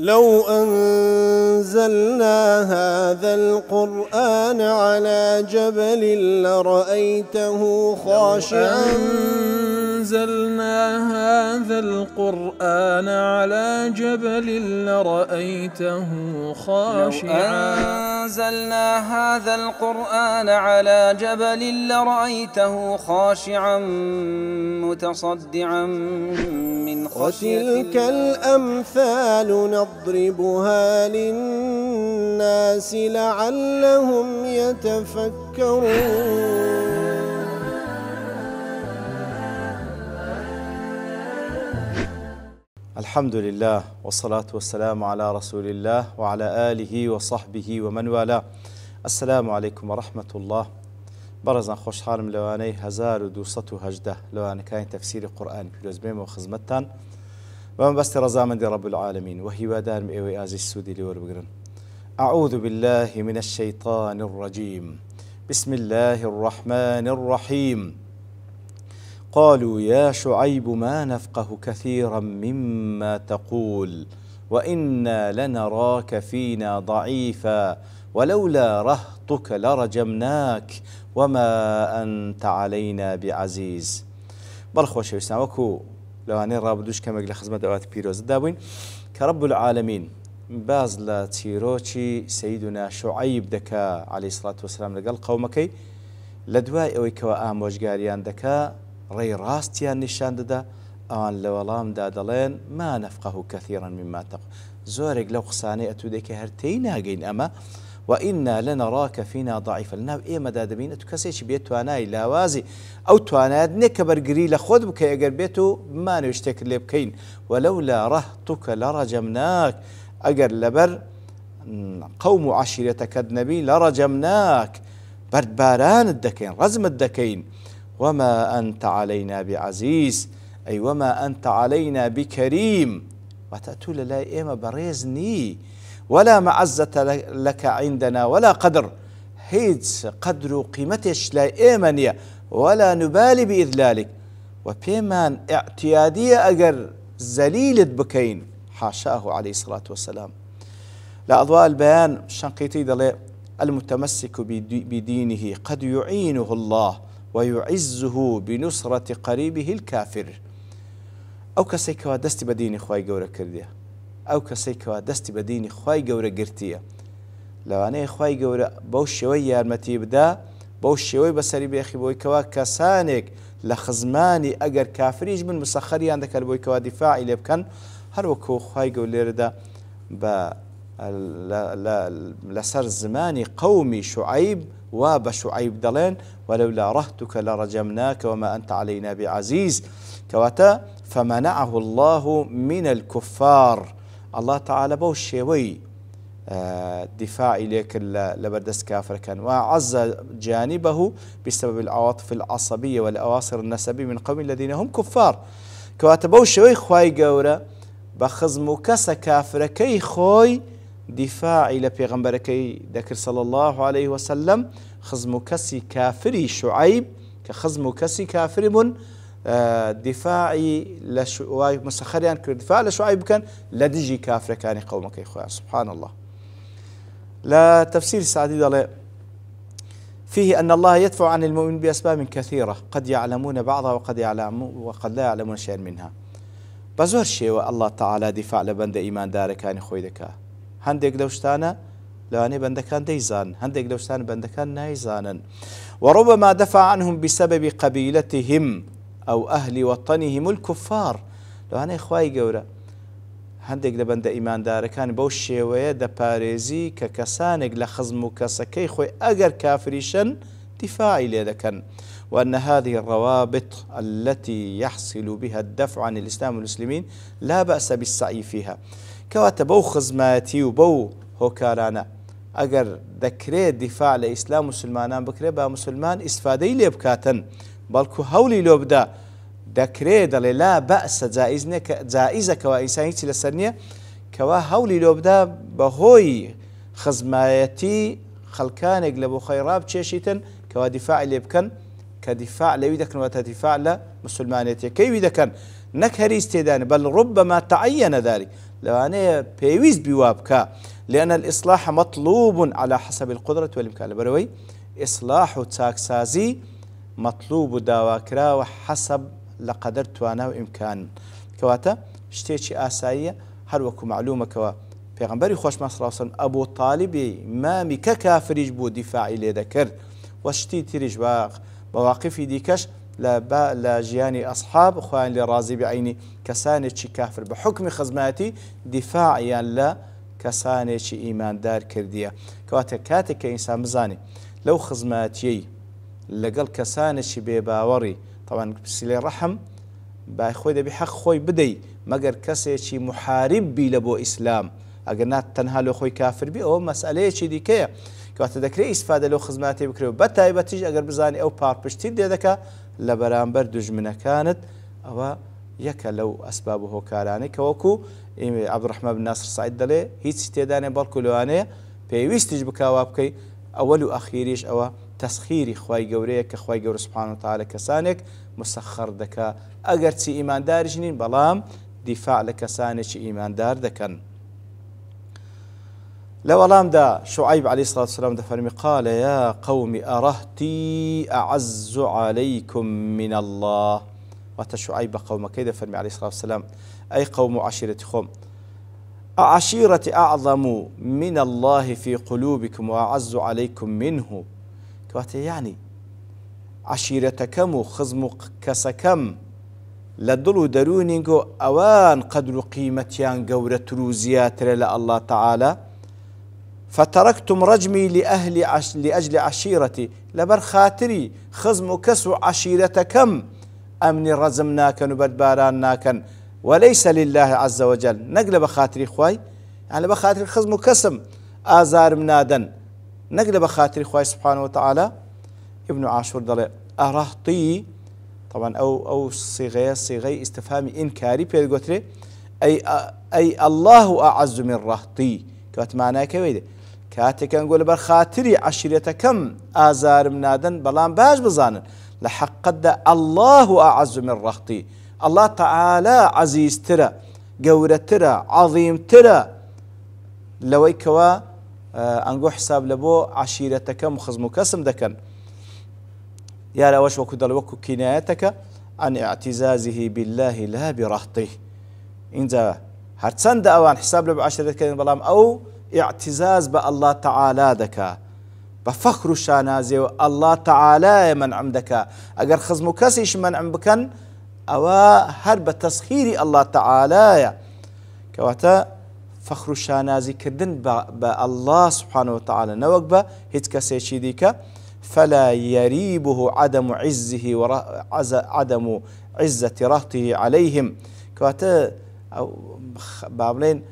لو أنزلنا هذا القرآن على جبل لرأيته خاشعا أنزلنا هذا القرآن على جبل لرأيته خاشعا أنزلنا هذا القرآن على جبل لرأيته خاشعا متصدعا من خشية الله. وتلك الأمثال نضربها للناس لعلهم يتفكرون. الحمد لله والصلاة والسلام على رسول الله وعلى آله وصحبه ومن والاه. السلام عليكم ورحمة الله. برزان خوش حالم لواني 1218 لواني كاين تفسير قرآن بلوز بيم وخزمتان ومن بست رزامندي رب العالمين وهي ودار مئوي آزي السودي لور بقرن. أعوذ بالله من الشيطان الرجيم. بسم الله الرحمن الرحيم. قالوا يا شعيب ما نفقه كثيرا مما تقول وإنا لنراك فينا ضعيفا ولولا رهطك لرجمناك وما أنت علينا بعزيز. بلخوش يسنعوكو لو أني رابدوش كما يقول خزمة دوات بيروز الدابين كرب العالمين باز لا تيروشي سيدنا شعيب دكا عليه الصلاة والسلام لقال قومكي لدواء اويكوا آموشقاريان دكا ڕێی ڕاستیان نیشان دەدا ئەوان لە وەڵامدا دەڵێن ما نەفقەه کەثیرا مما تقول زۆرێک لەو قسانەی ئەتوو دەکە هەرتەی ناگەین ئەمە وئینا لەنەڕاکە فینا ضعیفا لەناو ئێمەدا دەبین ئەتوو کەسێکی بێت توانای لاوازی ئەو توانایەت نییە کە بەرگری لە خۆت بکەی ئەگەر بێت و بمانەوێت شتێکت لێ بکەین وەلەولا ڕەهتوکە لەڕەجەمناک ئەگەر لەبەر قەوم و عەشیرەتەکەت نەبی لەڕەجەمناک بەردبارانت دەکەین ڕەزمت دەکەین وما أنت علينا بعزيز أي وما أنت علينا بكريم وتأتول لا إيما بريزني ولا معزة لك عندنا ولا قدر هيدس قدر قيمتش لا إيمانية ولا نبالي بإذلالك وبيمان اعتيادية أجر زليلة بكين حاشاه عليه الصلاة والسلام. لا أضواء البيان شنقيتي دلي المتمسك بدينه قد يعينه الله ويعزه بنصرة قريبه الكافر. أو كسيكوا دستي بديني خواي جورا كرديا أو كسيكوا دستي بديني خواي جورا قرتيا لو أنا خواي جورا بوش شوية المتي بدا بوش شوي بسري بيخي بوي كوا كسانك لخزماني أجر كافريج من مسخري عندك البوي كوا دفاعي لبكن هروكو خواي جورا ردا با لسر زماني قومي شعيب وبشعيب دلين ولولا رهتك لرجمناك وما أنت علينا بعزيز كواتا فمنعه الله من الكفار. الله تعالى بوشيوي دفاع إليك لبردس كافر كان وعز جانبه بسبب العواطف العصبية والأواصر النسبية من قوم الذين هم كفار. كواتا بوشيوي خواي قورا بخزمو كسا كافر كي خوي دفاعي لبيغمبركي ذكر صلى الله عليه وسلم خزمو كسي كافري شعيب كخزمو كسي كافر من دفاعي لشعيب مسخريان دفاع لشعيب كان لدجي كافر كان قومك يا اخويا سبحان الله. لا تفسير سعدي فيه أن الله يدفع عن المؤمن بأسباب كثيرة قد يعلمون بعضها وقد لا يعلمون شيئا منها. بزور شيء الله تعالى دفاع لبند إيمان دار كان خوي دكا هندێک لەو شتانە لەوانەیە بەندەکان دەیزانن هەندێک لەو شتانە بەندەکان نایزانن وربما دفع عنهم بسبب قبيلتهم أو أهل وطنهم الكفار. لەوانەیە خوای گەورە هەندێک لە بەندە ئیماندارەکان بەو شێوەیە دەپارێزی کە کەسانێک لە خزم و کەسەکەی خۆی ئەگەر کافریشن دفاعی لێ دەکەن. وأن هذه الروابط التي يحصل بها الدفع عن الإسلام والمسلمين لا بأس بالسعي فيها. كواتا بو خزماتي وبو هوكارانا اگر دكري دفاع لإسلام مسلمانان بكري با مسلمان استفادي لي بكاتن بلكو هولي لو بدا دكري دلي لا بأس جائزة كوا إنسانية لسرنية كوا هولي لو بدا بهوي خزماتي خلكانك لبو خيراب تشيشيتن كوا دفاع لي بكن كدفاع لوي دكن وتدفاع لمسلمانيتي كيوي دكن نكهري استيدان بل ربما تعين ذلك لەوانەیە پێویست بیوا بکە لأن الإصلاح مطلوب على حسب القدرة والإمكان لەبەرەوەی إصلاح و چاکسازی مطلوب و داواکراوە حسب لە قەدەر توانا و ئیمکان کەواتە شتێکی ئاساییە هەروەکو معلومەکەوە پێغەمبەری خۆشمان صلی الله علیه وسلم ئەبوو طالیبی مامی کە کافریش بوو دیفاعی لێ دەکرد و شتی تریش مەواقفی دیکەش لە ژیانی ئەصحاب خۆیان لێ ڕازی بعینی کەسانێکی کافر بە حکمی خزمەتی دیفاعیان لە کەسانێکی ئیماندار کردیە کەواتە کاتێک کە ئینسان بزانێ لەو خزمەتیەی لەگەڵ کەسانێکی بێباوەڕی طبعاً سیلەی ڕەحم بای خۆی دەبی حەق خۆی بدەی مەگەر کەسێکی محارب بی لە بۆ ئیسلام ئەگەر نات تەنها لە خۆی کافر بی ئەوە مەسئلەیەکی دیکەیە کەواتە دەکرێت ئیسفادە لەو خزمەتی بکرێت بە تایبەتیش ئەگەر بزانێ ئەو پاڕپشتی دێ دەکا لە بەرامبەر دوژمنەکانت ئەوە یەکە لەو ئەسباب و هۆکارانەی کە وەکو عەبدوڕەحمان بن ناسر سەعید دەڵێ هیچ تێدانێ بەڵکو لەوانەیە پێویستیش بکاوا بکەی ئەوەل و ئەخیریش ئەوە تەسخیری خوای گەورەیە کە خوای گەورە سوبحانەهو وتەعالە کەسانێک مسەخەر دەکا ئەگەر چی ئیمانداریش نین بەڵام دیفاع لە کەسانێکی ئیماندار دەکەن لە وەڵامدا شوعیب عەلەیهی سڵاتو وسەلام دەفەرمی قال يا قوم أرهطي أعز عليكم من الله واتە شوعیب بە قەومەکەی دەفەرمی عەلەیهی سڵاتو وسەلام ئەی قەوم و عەشیرەتی خۆم عشيرتي أعظم من الله في قلوبكم وأعز عليكم منه كواتي يعني عشيرتكم خزم كسكم لدلو درونينغو أوان قدر قيمتيان قورة روزيات لله الله تعالى فتركتم رجمي لأجل عشيرتي لبر خاطري خزم كسو عشيرتكم أمني رزمناكن وبدباراناكن وليس لله عز وجل نقل بخاطري خواي يعني بخاطري خزم وكسم آزار منادن نقل بخاطري خواي سبحانه وتعالى ابن عاشور ضل أرهطي طبعا أو صيغة استفهامي إنكاري بيقولي أي الله أعز من رهطي كات معناه كويده كاتك نقول بخاطري عشيرتكم آزار منادن بلان باش بزانن لحق قد الله أعز من رهطي الله تعالى عزيز ترى قورة ترى عظيم ترى لوي كوا أنقو حساب لبو عشيرتك مخزم كسم دكن يا لوش وكدل وكو كنايتك عن اعتزازه بالله لا برهطه إنزا هرتسند أوان حساب لبو عشيرتك بلام أو اعتزاز بالله تعالى دكا بفخر الشانازي الله تعالى من عمدك أجر خزم كسيش من عمبكن أو هرب تسخير الله تعالى كواتا فخر الشانازي كردن بالله سبحانه وتعالى نوقبه هتكسيشي ديكا فلا يريبه عدم عزه وعدم عزة رهطه عليهم كواتا بابلين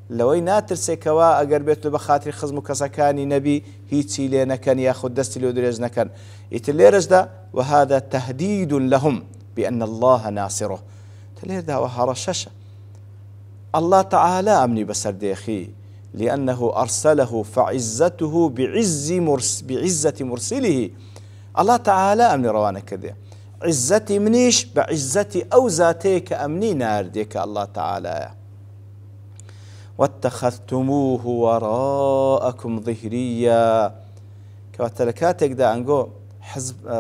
لوي ناترسي كوا اگر بيت بخاطر خزم كسكاني نبي هيتي لنا كان ياخذ دستي لو درجنا كان يتليرز ده وهذا تهديد لهم بأن الله ناصره تلير ده وهرششه الله تعالى أمني بسرديخي لأنه أرسله فعزته بعزة مرسله الله تعالى أمني روانا كذا عزتي منيش بعزتي أو ذاتيك أمني نارديك الله تعالى واتخذتموه وراءكم ظهريا كواتلكاتك دا أنقو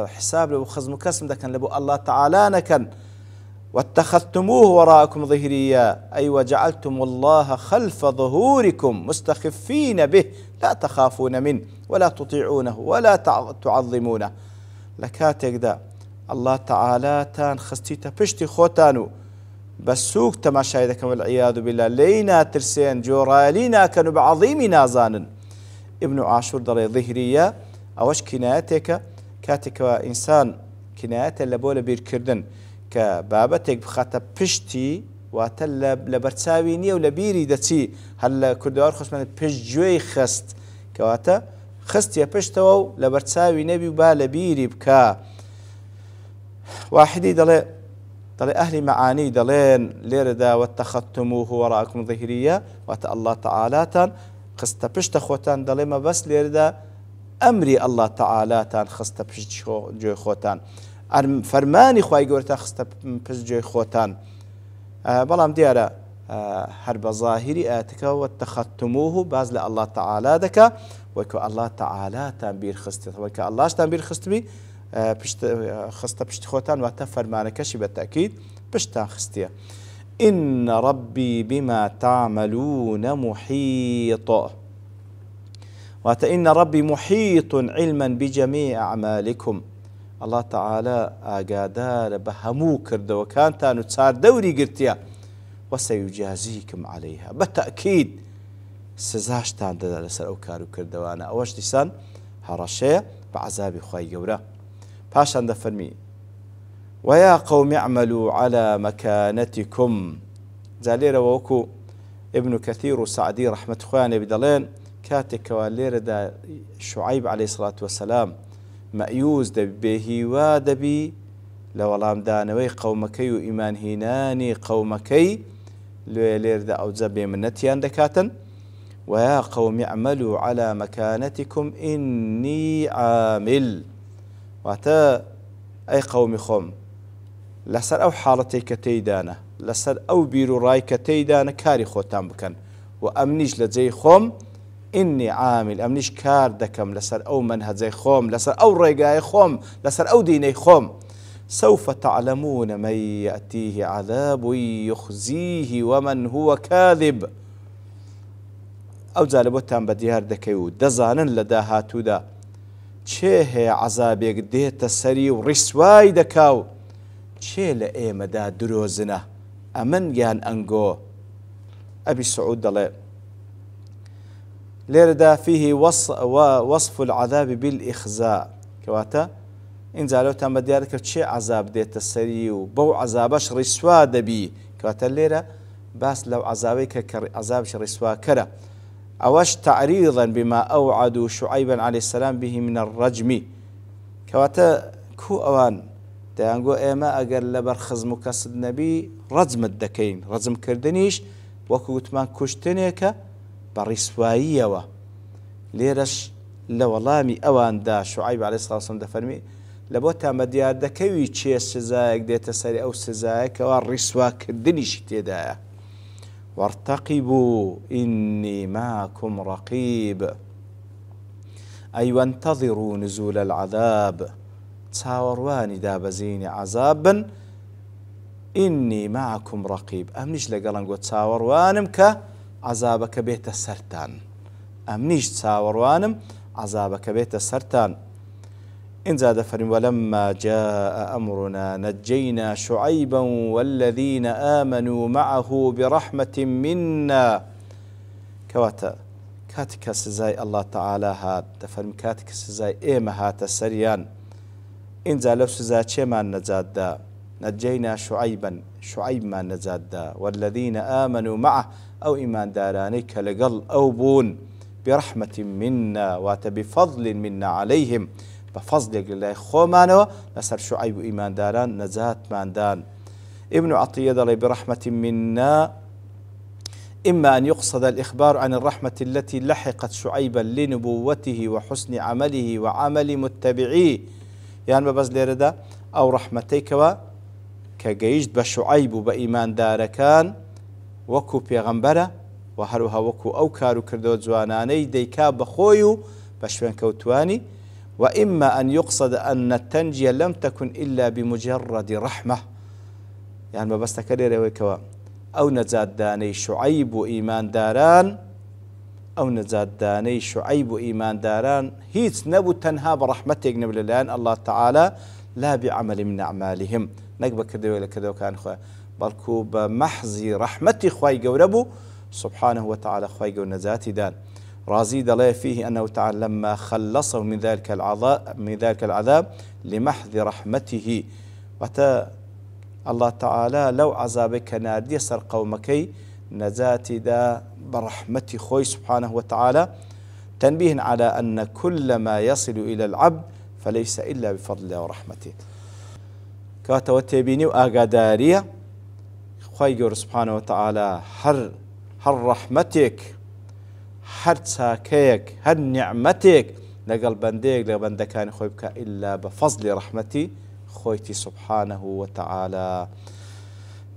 حساب لو خزم كسم ده كان لبو الله تعالى نكن واتخذتموه وراءكم ظهريا أي وجعلتم الله خلف ظهوركم مستخفين به لا تخافون منه ولا تطيعونه ولا تعظمونه لكاتك دا الله تعالى تان خستيتا بشتي خوتانو بسوق تماشاي دكم والعياذ بالله لينا ترسين جورالينا كانوا بعظيم نازان ابن عاشور ضري ظهرية أوش كنايتك كاتك إنسان كنايات لبولا بيركردن كبابتك بخاطر بشتي واتل لبرتساوينية ولبيري دتي هل كردوار خص من بشجوي خست كواتا خست يا بشتو لبرتساوي نبي وبا لبيري بكا واحدي ضلي أهل معاني دلين ليردا واتخذتموه وراءكم ظهريا وات الله تعالى تان خست بشت خوتان دلما بس ليردا أمري الله تعالى تان خست بشت جوي خوتان فرماني خواي قورتا خست بشت جوي خوتان بەڵام دیارە هەر بە ظاهری ئاەتەکەەوە تەخەتموه باز لە الله تعالی دەکا وەکو الله تعالاتان بیرخستێت وەکە ئەڵاشتان بیرخستبی خستە پشتی خۆتان واتە فەرمانەکەشی بە تەکید پشتان خستیە. إن ربي بما تعملون محيط وإن ربي محيط علما بجميع أعمالكم الله تعالى ئاگادارە بە هەموو کردەوەکانتان و چار دەوری گرتیە وسيجازيكم عليها بتأكيد سزاشتان دەدا لەسەر ئەو کار و کردەوانە ئەوەش دیسان هەڕەشەیە بە عەزابی خوای گەورە. پاشان دەفەرمی ويا قوم اعملوا على مكانتكم زاليرا وكو ابن كثير وسعدي رحمة خواني بدلين كاتك واليردا شعيب عليه الصلاة والسلام مأيوز دبيه ودبي لولام دانوي قومكي وإيمان هيناني قومكي ليردا أو زبي من نتيان دكاتا ويا قوم اعملوا على مكانتكم إني عامل واتا أي قوم خم لەسەر ئەو حاڵەتەی کە تێیدانە لەسەر ئەو بیر و ڕای کە تێیدانە کاری خۆتان بکەن و ئەمنیش لە جێی خۆم ئینی عامل ئەمنیش کار دەکەم لەسەر ئەو منهەجەی خۆم لەسەر ئەو ڕێگای خۆم لەسەر ئەو دینەی خۆم سوف تعلمون من يأتيه عذاب يخزيه ومن هو كاذب ئەو جا لە بۆتان بە دیار دەکەی و دەزانن لە داهاتوودا چێ هەیە عەزابێک دێتە سەری و ڕیسوای دەکاو چێ لە ئێمەدا درۆزنە ئەمن یان ئەنگۆ. ئەبی سعود دەڵێ لێرەدا فيه وصف العذاب بالإخزاء کەواتە ئینجا لەوتان بە دیار دەکەوت چێ عەزاب دێتە سەری و بەو عەزابەش ڕیسوا دەبی کەواتە لێرە باس لەو عەزابەی کە عەزابش ڕیسواکەرە. ئەوەش تعریضا بما أوعدوا شعيبا عليه السلام به من الرجم کەواتە کو ئەوان دەیانگۆ ئێمە ئەگەر لەبەر خزم و کەسد نەبی ڕەجمت دەکەین ڕەجمکردنیش وەکو وتمان کوشتنێکە بە ڕیسواییەوە. لێرەش لە وەڵامی ئەواندا شعیب عەلەیهی سڵاو وسەلام دەفەرمی لە بۆتان بە دیار دەکەوی چێ سزایەک دێتە سەری ئەو سزایەکەوە ڕیسواکردنیشی تێدایە. وارتقبوا إني معكم رقيب أي وانتظروا نزول العذاب تاورواني دابزيني عذابا إني معكم رقيب أمنيش لقلنقو تاوروانم كعذابك بيت السرطان أمنيش تاوروانم عذابك بيت السرطان إن زاد فرم ولما جاء أمرنا نجينا شعيبا والذين آمنوا معه برحمة منا كواتا كاتك سزاي الله تعالى هاد دفرم كاتك سزاي إيما هات السريان إن زالو سزا چێمان نەجاتدا نەجەینا شعیبمان نەجاتدا والذین آمنوا معه ئەو ئیماندارانەی کە لەگەڵ ئەو بوون برحمة منا واتە بفضل منا عليهم بفضلێک لەلای خۆمانەوە لەسەر شعیب و ئیمانداران نەجاتماندان. ابن عطية دەڵێ برحمة منا إما أن يقصد الإخبار عن الرحمة التي لحقت شعيبا لنبوته وحسن عمله وعمل متبعيه يعني بەبەز لێرەدا ئەو ڕەحمەتەیەکەوە کە گەیشت بە شوعەیب و بە ئیماندارەکان وەکو پێغەمبەرە و هەروەها وەکو ئەو کار و کردەوە جوانانەی دەیکا بەخۆی و بە شوێن کەوتوانی. وإما أن يقصد أن التنجية لم تكن إلا بمجرد رحمة يعني بەبەستەکە لێرەوەیکەوە ئەو نەجاتدانەی شوعەیب و ئیمانداران ئەو نەجاتدانەی شوعەیب و ئیمانداران هیچ نەبوو تەنها بە ڕەحمەتێک نەبوو لەلایەن الله تعالى لا بعمل من أعمالهم نەک بە کردەوەی لە کردەوەکان خۆیان بەڵکو بە مەحزی ڕەحمەتی خوای گەورە بوو سبحانه وتعالى خوای گەورە نەجاتی دان. رازي دڵێ فيه أنه تعالى لما خلصه من ذلك العذاب لمحض رحمته وتا الله تعالى لو عذابك ناردية سر قومكي نجاتي دا برحمة خوي سبحانه وتعالى تنبيه على أن كل ما يصل إلى العبد فليس إلا بفضل الله ورحمته كاتوتبيني وآقادارية خوي سبحانه وتعالى هر رحمتك هر تساكيك هر نعمتك لقل بنديك لقل بندكان خويبك إلا بفضل رحمتي خويتي سبحانه وتعالى.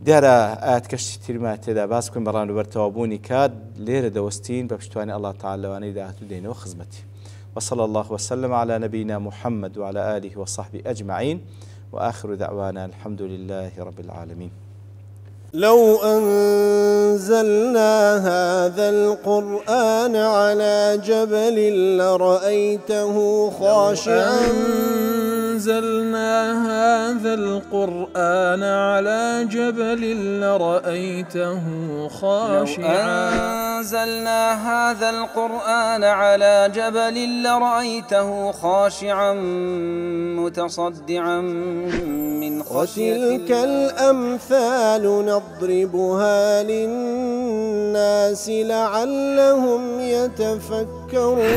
دیارە ئاەتکەشتی تیرما تێدا باس بکەین بەڕانوبەرتەوابوونی کات لێرە دەوەستین بە پشتوانی الله تعالى لەوانەی داهاتوو دێنەوە خزمەتی. وصلى الله وسلم على نبينا محمد وعلى آله وصحبه أجمعين وآخر دعوانا الحمد لله رب العالمين. لو أنزلنا هذا القرآن على جبل لرأيته خاشعا أنزلنا هذا القرآن على جبل لرأيته خاشعا أنزلنا هذا القرآن على جبل لرأيته خاشعا متصدعا من خشية الله. وتلك الأمثال نضربها للناس لعلهم يتفكرون.